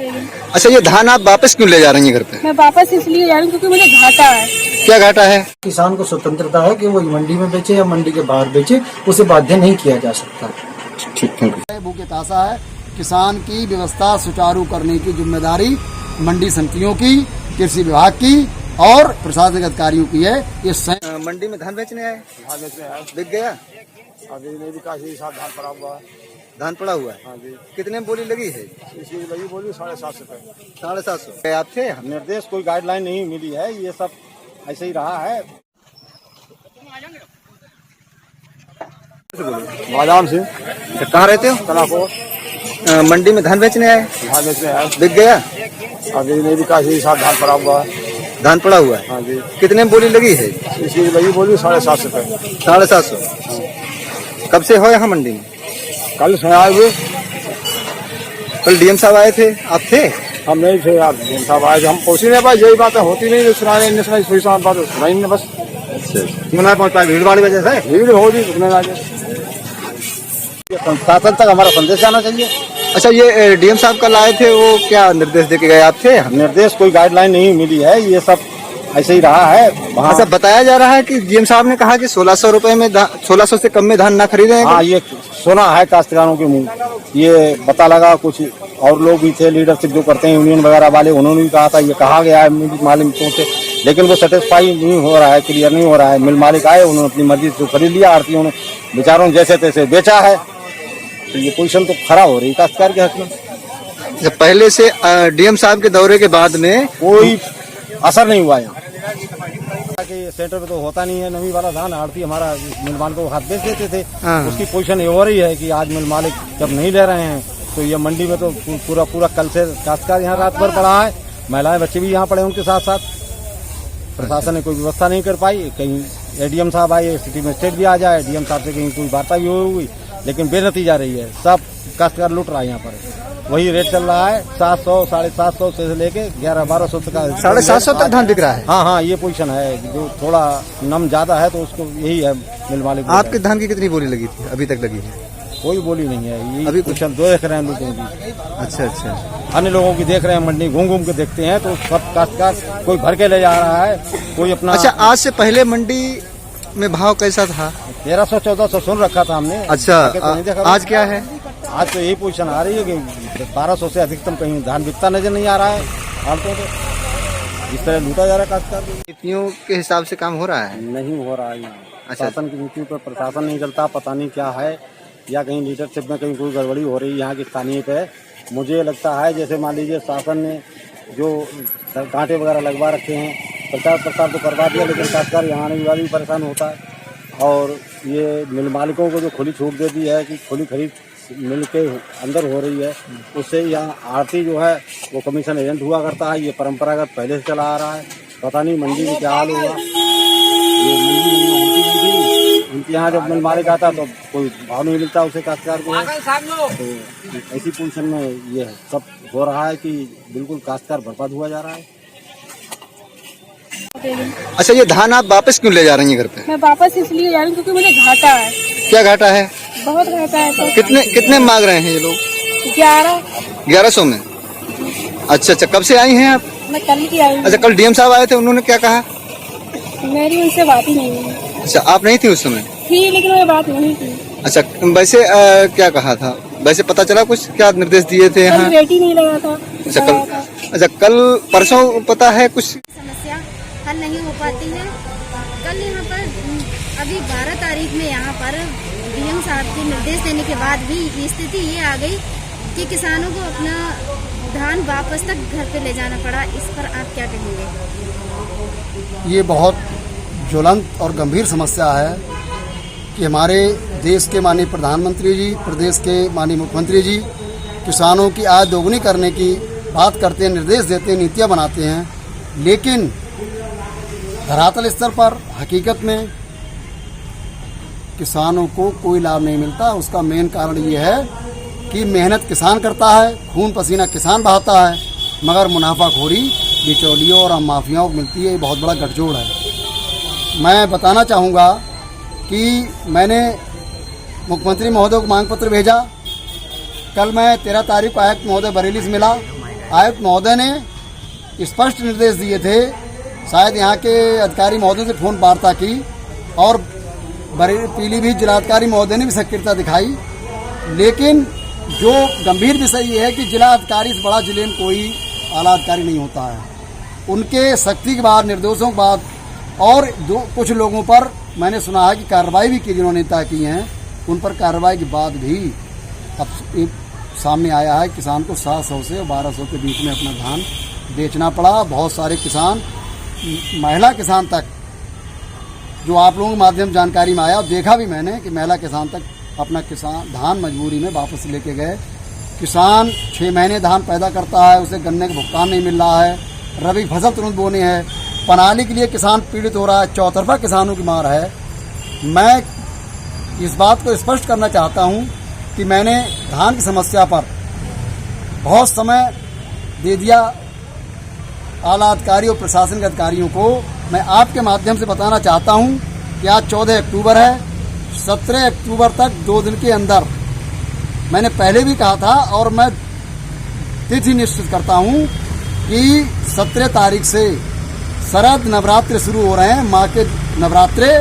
अच्छा, ये धान आप वापस क्यों ले जा रही हैं घर पे? मैं वापस इसलिए जा रही हूँ क्योंकि मुझे घाटा है। क्या घाटा है? किसान को स्वतंत्रता है कि वो मंडी में बेचे या मंडी के बाहर बेचे, उसे बाध्य नहीं किया जा सकता। ठीक है। भूखे तासा है। किसान की व्यवस्था सुचारू करने की जिम्मेदारी मंडी समितियों की, कृषि विभाग की और प्रशासनिक अधिकारियों की है। ये मंडी में धान बेचने आए? बिक गया? अभी नहीं बिका, धान पड़ा हुआ है। धान पड़ा हुआ है? हाँ जी। कितने में बोली लगी है? इसकी लगी बोली 750 रुपए। 750। आप थे? निर्देश कोई गाइडलाइन नहीं मिली है, ये सब ऐसे ही रहा है। बादाम से। कहाँ रहते हो? कलाकोट। मंडी में धान बेचने आए? धान बेचने आए। बिक गया? अभी नहीं बिका, धान पड़ा हुआ है। धान पड़ा हुआ है? हाँ जी। कितने में बोली लगी है? इसकी लगी बोली 750 रुपए। 750। कब से हो यहाँ मंडी में? कल से आए हुए। कल डीएम साहब आए थे, आप थे? हम नहीं थे यार, साहब आए, हम पहुंची नहीं पाए। यही बात होती नहीं, सुनाई बात सुनाई नहीं, बस ना पहुँच पाए, भीड़ वाली वजह से। भीड़ होगी रुकने लगे। शासन तक हमारा संदेश जाना चाहिए। अच्छा, ये डीएम साहब कल आए थे, वो क्या निर्देश दे के गए? आप थे? निर्देश कोई गाइडलाइन नहीं मिली है, ये सब ऐसे ही रहा है। वहाँ सब बताया जा रहा है कि डीएम साहब ने कहा कि 1600 रुपए में 1600 से कम में धान ना खरीदे। हाँ, ये सुना है काश्तकारों के मुंह, ये पता लगा। कुछ और लोग भी थे, लीडरशिप जो करते हैं यूनियन वगैरह वाले, उन्होंने भी कहा था, ये कहा गया है मिल मालिकों से, लेकिन वो सेटिस्फाई नहीं हो रहा है, क्लियर नहीं हो रहा है। मिल मालिक आए, उन्होंने अपनी मर्जी से खरीद लिया, आड़तियों ने बेचारों ने जैसे तैसे बेचा है। तो ये पोजीशन तो खराब हो रही है काश्तकार के हक में। पहले से डीएम साहब के दौरे के बाद में कोई असर नहीं हुआ यहाँ कि सेंटर पे तो होता नहीं है नवी वाला धान। आड़ती हमारा मिल मालिक को हाथ बेच देते थे। उसकी पोजीशन ये हो रही है कि आज मिल मालिक जब नहीं ले रहे हैं तो ये मंडी में तो पूरा कल से काश्तकार यहाँ रात भर पड़ा है। महिलाएं बच्चे भी यहाँ पड़े, उनके साथ साथ प्रशासन ने कोई व्यवस्था नहीं कर पाई। कहीं एडीएम साहब आए, सिटी मजिस्ट्रेट भी आ जाए, डीएम साहब से कहीं कोई वार्ता भी हुई, लेकिन बेनतीजा रही है। सब काश्तकार लूट रहा है यहाँ पर। वही रेट चल रहा है 700, 750 से लेके 1100-1200 तक। 750 तक धान बिक रहा है? हाँ, ये पोजीशन है। जो थोड़ा नम ज्यादा है तो उसको यही है मिल मालिक। आपके धान की कितनी बोली लगी थी अभी तक लगी है? कोई बोली नहीं है, ये अभी पोजीशन दो देख रहे हैं लोगों की। अच्छा। अन्य लोगों की देख रहे हैं, मंडी घूम के देखते हैं तो सब काश्तकार कोई भर के ले जा रहा है, कोई अपना। अच्छा, आज से पहले मंडी में भाव कैसा था? 1300-1400 सुन रखा था हमने। अच्छा, आज क्या है? आज तो यही पोजीशन आ रही है कि 1200 से अधिकतम कहीं धान बिकता नजर नहीं आ रहा है। आड़तों को इस तरह लूटा जा रहा है काश्तकार। नीतियों के हिसाब से काम हो रहा है? नहीं हो रहा है यहाँ। अच्छा। शासन की नीतियों पर प्रशासन नहीं चलता, पता नहीं क्या है, या कहीं लीडरशिप में कहीं कोई गड़बड़ी हो रही है यहाँ की स्थानीय पे। मुझे लगता है जैसे मान लीजिए शासन ने जो कांटे वगैरह लगवा रखे हैं, प्रचार तो करवा दिया, लेकिन काश्तकार यहाँ आने वाला भी परेशान होता है। और ये मिल मालिकों को जो खुली छूट दे दी है कि खुली खरीद मिल के अंदर हो रही है, उससे यहाँ आड़ती जो है वो कमीशन एजेंट हुआ करता है। ये परंपरागत पहले से चला आ रहा है। पता नहीं मंडी में क्या हाल होगा। ये मंडी होती थी, उनके यहाँ जब मिल मालिक आता तो कोई भाव नहीं मिलता उसे काश्तकार को। तो ऐसी पोजीशन में ये सब हो रहा है कि बिल्कुल काश्तकार बर्बाद हुआ जा रहा है। अच्छा, ये धान आप वापस क्यों ले जा रही हैं घर पे? मैं वापस इसलिए जा रही हूँ क्योंकि मुझे घाटा है। क्या घाटा है? बहुत घाटा है। तो कितने मांग रहे हैं ये लोग? 1100 में। अच्छा, कब से आई हैं आप? मैं कल की आई हूँ। अच्छा, कल डीएम साहब आए थे, उन्होंने क्या कहा? मेरी उनसे बात ही नहीं हुई। अच्छा, आप नहीं थी उस समय? थी, लेकिन वो बात नहीं की। अच्छा, वैसे क्या कहा था? वैसे पता चला कुछ क्या निर्देश दिए थे यहाँ? रेट ही नहीं लगा था। अच्छा, कल परसों पता है कुछ समस्या हल नहीं हो पाती है। कल यहाँ पर अभी 12 तारीख में यहाँ पर डीएम साहब के निर्देश देने के बाद भी स्थिति ये आ गई कि किसानों को अपना धान वापस तक घर पे ले जाना पड़ा। इस पर आप क्या कहेंगे? ये बहुत ज्वलंत और गंभीर समस्या है कि हमारे देश के माननीय प्रधानमंत्री जी, प्रदेश के माननीय मुख्यमंत्री जी किसानों की आय दोगुनी करने की बात करते हैं, निर्देश देते हैं, नीतियाँ बनाते हैं, लेकिन धरातल स्तर पर हकीकत में किसानों को कोई लाभ नहीं मिलता। उसका मेन कारण ये है कि मेहनत किसान करता है, खून पसीना किसान बहाता है, मगर मुनाफाखोरी बिचौलियों और माफियाओं को मिलती है। ये बहुत बड़ा गठजोड़ है। मैं बताना चाहूँगा कि मैंने मुख्यमंत्री महोदय को मांग पत्र भेजा। कल मैं 13 तारीख को आयुक्त महोदय बरेली से मिला। आयुक्त महोदय ने स्पष्ट निर्देश दिए थे, शायद यहाँ के अधिकारी महोदय से फोन वार्ता की और पीलीभीत जिलाधिकारी महोदय ने भी सक्रियता दिखाई, लेकिन जो गंभीर विषय ये है कि जिलाधिकारी से बड़ा जिले में कोई आला अधिकारी नहीं होता है। उनके सख्ती के बाद, निर्देशों के बाद और कुछ लोगों पर मैंने सुना है कि कार्रवाई भी की, जिन्होंने तय की हैं उन पर कार्रवाई के बाद भी अब सामने आया है किसान को 700 से 1200 के बीच में अपना धान बेचना पड़ा। बहुत सारे किसान, महिला किसान तक, जो आप लोगों के माध्यम से जानकारी में आया, देखा भी मैंने कि महिला किसान तक अपना धान मजबूरी में वापस लेके गए। किसान 6 महीने धान पैदा करता है, उसे गन्ने का भुगतान नहीं मिल रहा है, रबी फसल तुरंत बोने है, पनाली के लिए किसान पीड़ित हो रहा है, चौतरफा किसानों की मार है। मैं इस बात को स्पष्ट करना चाहता हूं कि मैंने धान की समस्या पर बहुत समय दे दिया आला अधिकारी और प्रशासनिक अधिकारियों को। मैं आपके माध्यम से बताना चाहता हूं कि आज 14 अक्टूबर है, 17 अक्टूबर तक 2 दिन के अंदर, मैंने पहले भी कहा था और मैं तिथि निश्चित करता हूं कि 17 तारीख से शरद नवरात्र शुरू हो रहे हैं, माँ के नवरात्रे।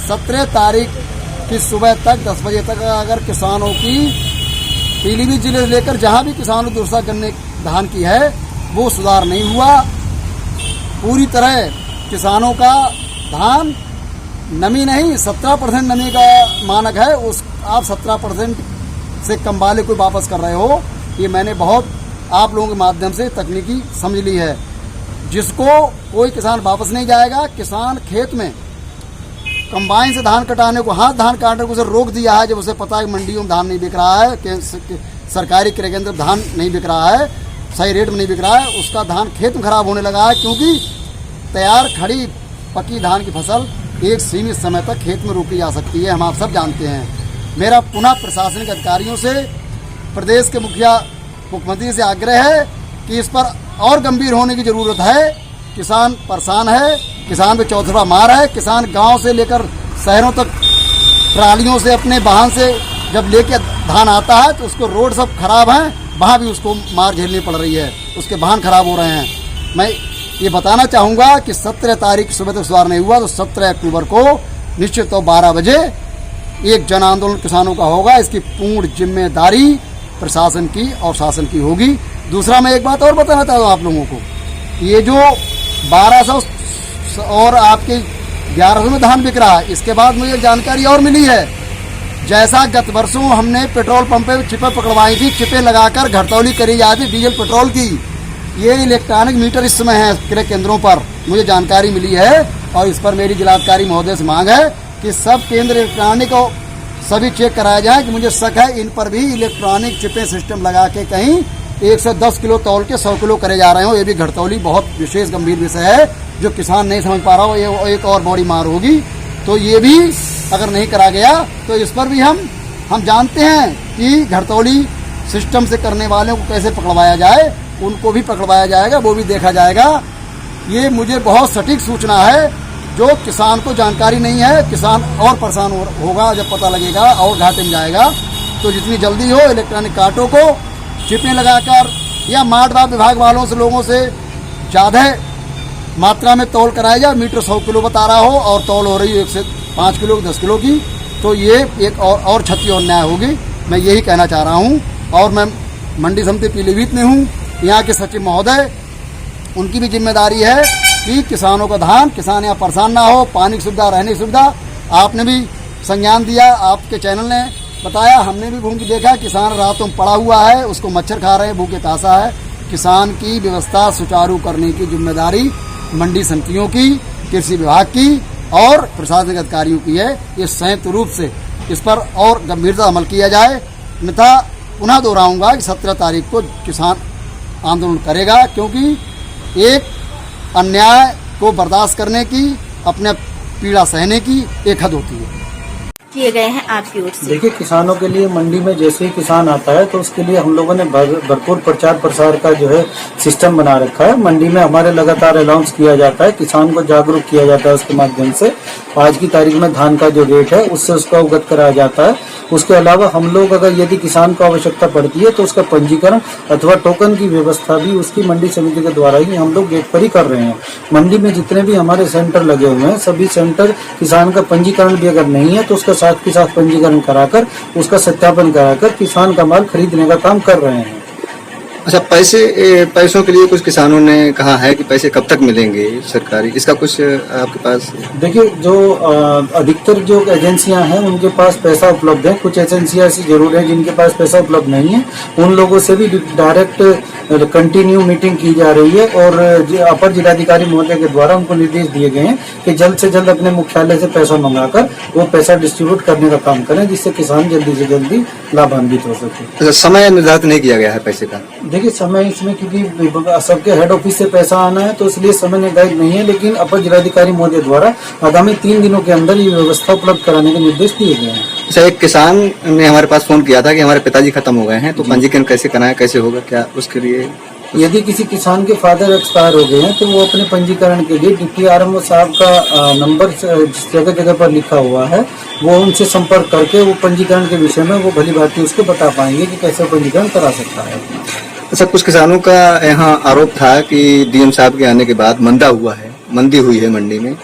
17 तारीख की सुबह तक 10 बजे तक अगर किसानों की पीलीभीत जिले से लेकर जहां भी किसानों दुर्सा गन्ने धान की है वो सुधार नहीं हुआ, पूरी तरह किसानों का धान नमी नहीं, 17% नमी का मानक है, उस आप 17% से कम वाले को वापस कर रहे हो। ये मैंने बहुत आप लोगों के माध्यम से तकनीकी समझ ली है। जिसको कोई किसान वापस नहीं जाएगा। किसान खेत में कंबाइन से धान कटाने को, हाथ धान काटने को उसे रोक दिया है जब उसे पता है कि मंडियों में धान नहीं बिक रहा है, सरकारी क्रय केंद्र धान नहीं बिक रहा है, सही रेट में नहीं बिक रहा है, उसका धान खेत में खराब होने लगा है। क्योंकि तैयार खड़ी पकी धान की फसल एक सीमित समय तक खेत में रोकी जा सकती है, हम आप सब जानते हैं। मेरा पुनः प्रशासनिक अधिकारियों से, प्रदेश के मुख्यमंत्री से आग्रह है कि इस पर और गंभीर होने की जरूरत है। किसान परेशान है, किसान पे चौतरफा मार है। किसान गांव से लेकर शहरों तक ट्रालियों से अपने वाहन से जब लेके धान आता है तो उसको रोड सब खराब हैं, वहाँ भी उसको मार झेलनी पड़ रही है, उसके वाहन खराब हो रहे हैं। मैं ये बताना चाहूँगा कि 17 तारीख सुबह तक सुधार नहीं हुआ तो 17 अक्टूबर को निश्चित तो 12 बजे एक जन आंदोलन किसानों का होगा। इसकी पूर्ण जिम्मेदारी प्रशासन की और शासन की होगी। दूसरा, मैं एक बात और बताना चाहता हूँ आप लोगों को, ये जो 1200 और आपके 1100 में धान बिक रहा है, इसके बाद मुझे जानकारी और मिली है, जैसा गत वर्षों हमने पेट्रोल पंप पे चिपें पकड़वाई थी, चिपें लगाकर घटतौली करी जाती थी डीजल पेट्रोल की, ये इलेक्ट्रॉनिक मीटर इस समय है क्रय केंद्रों पर, मुझे जानकारी मिली है। और इस पर मेरी जिलाधिकारी महोदय से मांग है कि सब केंद्र इलेक्ट्रॉनिक को सभी चेक कराया जाए, कि मुझे शक है इन पर भी इलेक्ट्रॉनिक चिपें सिस्टम लगा के कहीं 110 किलो तौल के 100 किलो करे जा रहे हो। ये भी घटतौली बहुत विशेष गंभीर विषय है जो किसान नहीं समझ पा रहा हो, ये एक और बड़ी मार होगी। तो ये भी अगर नहीं करा गया तो इस पर भी हम जानते हैं कि घटतौली सिस्टम से करने वालों को कैसे पकड़वाया जाए, उनको भी पकड़वाया जाएगा, वो भी देखा जाएगा। ये मुझे बहुत सटीक सूचना है जो किसान को जानकारी नहीं है। किसान और परेशान होगा जब पता लगेगा और घाटे में जाएगा। तो जितनी जल्दी हो इलेक्ट्रॉनिक कांटों को चिपें लगाकर या मार्टवा विभाग वालों से, लोगों से ज़्यादा मात्रा में तौल कराया जाए। मीटर 100 किलो बता रहा हो और तौल हो रही है 1 से 5 किलो 10 किलो की, तो ये एक और क्षति और न्याय होगी। मैं यही कहना चाह रहा हूँ। और मैं मंडी समिति पीलीभीत में हूँ, यहाँ के सचिव महोदय, उनकी भी जिम्मेदारी है कि किसानों का धान, किसान यहाँ परेशान ना हो, पानी की सुविधा, रहने की सुविधा। आपने भी संज्ञान दिया, आपके चैनल ने बताया, हमने भी घूम के देखा, किसान रातों में पड़ा हुआ है, उसको मच्छर खा रहे हैं, भूखे प्यासा है। किसान की व्यवस्था सुचारू करने की जिम्मेदारी मंडी समितियों की, कृषि विभाग की और प्रशासनिक अधिकारियों की है। ये संयुक्त रूप से इस पर और गंभीरता अमल किया जाए, अन्यथा पुनः दोहराऊंगा कि 17 तारीख को किसान आंदोलन करेगा, क्योंकि एक अन्याय को बर्दाश्त करने की, अपने पीड़ा सहने की एक हद होती है। किए गए हैं आपकी ओर से? देखिए, किसानों के लिए मंडी में जैसे ही किसान आता है तो उसके लिए हम लोगों ने भरपूर प्रचार प्रसार का जो है सिस्टम बना रखा है। मंडी में हमारे लगातार अनाउंस किया जाता है, किसान को जागरूक किया जाता है उसके माध्यम से। आज की तारीख में धान का जो रेट है उससे उसको अवगत कराया जाता है। उसके अलावा हम लोग अगर यदि किसान को आवश्यकता पड़ती है तो उसका पंजीकरण अथवा टोकन की व्यवस्था भी उसकी मंडी समिति के द्वारा ही हम लोग गेट पर ही कर रहे हैं। मंडी में जितने भी हमारे सेंटर लगे हुए हैं, सभी सेंटर किसान का पंजीकरण भी अगर नहीं है तो उसका साथ के साथ पंजीकरण कराकर उसका सत्यापन कराकर किसान का माल खरीदने का काम कर रहे हैं। अच्छा, पैसों के लिए कुछ किसानों ने कहा है कि पैसे कब तक मिलेंगे सरकारी, इसका कुछ आपके पास? देखिए, जो अधिकतर जो एजेंसियां हैं उनके पास पैसा उपलब्ध है। कुछ एजेंसियां ऐसी जरूर है जिनके पास पैसा उपलब्ध नहीं है। उन लोगों से भी डायरेक्ट कंटिन्यू मीटिंग की जा रही है और अपर जिलाधिकारी महोदय के द्वारा उनको निर्देश दिए गए हैं कि जल्द से जल्द अपने मुख्यालय से पैसा मंगाकर वो पैसा डिस्ट्रीब्यूट करने का काम करें, जिससे किसान जल्दी से जल्दी लाभान्वित हो सके। अच्छा, समय निर्धारित नहीं किया गया है पैसे का? देखिए, समय इसमें क्योंकि सबके हेड ऑफिस से पैसा आना है तो इसलिए समय निर्धारित नहीं है, लेकिन अपर जिलाधिकारी महोदय द्वारा आगामी 3 दिनों के अंदर ये व्यवस्था उपलब्ध कराने के निर्देश दिए गए हैं। अच्छा, एक किसान ने हमारे पास फोन किया था कि हमारे पिताजी खत्म हो गए हैं, तो पंजीकरण कैसे कराएं, कैसे होगा, क्या उसके लिए? यदि किसी किसान के फादर एक्सपायर हो गए हैं तो वो अपने पंजीकरण के लिए डिप्टी आरएमओ साहब का नंबर जगह जगह पर लिखा हुआ है, वो उनसे संपर्क करके वो पंजीकरण के विषय में वो भली भांति उसको बता पाएंगे कि कैसे पंजीकरण करा सकता है। अच्छा, कुछ किसानों का यहाँ आरोप था कि डीएम साहब के आने के बाद मंदी हुई है मंडी में,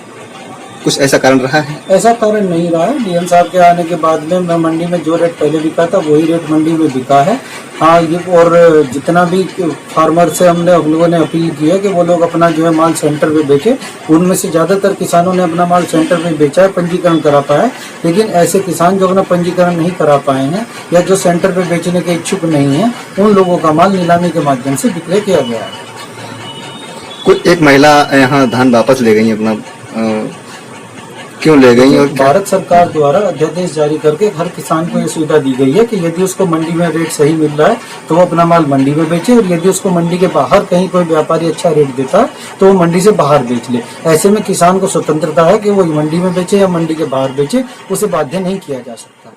कुछ ऐसा कारण रहा है? ऐसा कारण नहीं रहा है। डीएम साहब के आने के बाद में मंडी में जो रेट पहले बिका था वही रेट मंडी में बिका है। हाँ, ये और जितना भी फार्मर से हम लोगों ने अपील की है कि वो लोग अपना जो है माल सेंटर पे बेचे, उनमें से ज्यादातर किसानों ने अपना माल सेंटर पे बेचा है, पंजीकरण करा पाया। लेकिन ऐसे किसान जो अपना पंजीकरण नहीं करा पाए हैं या जो सेंटर पे बेचने के इच्छुक नहीं है, उन लोगों का माल नीलामी के माध्यम से विक्रय किया गया है। कुछ एक महिला यहाँ धान वापस ले गई अपना, क्यों ले गई? और भारत सरकार द्वारा अध्यादेश जारी करके हर किसान को ये सुविधा दी गई है कि यदि उसको मंडी में रेट सही मिल रहा है तो वो अपना माल मंडी में बेचे, और यदि उसको मंडी के बाहर कहीं कोई व्यापारी अच्छा रेट देता है तो वो मंडी से बाहर बेच ले। ऐसे में किसान को स्वतंत्रता है कि वो मंडी में बेचे या मंडी के बाहर बेचे, उसे बाध्य नहीं किया जा सकता।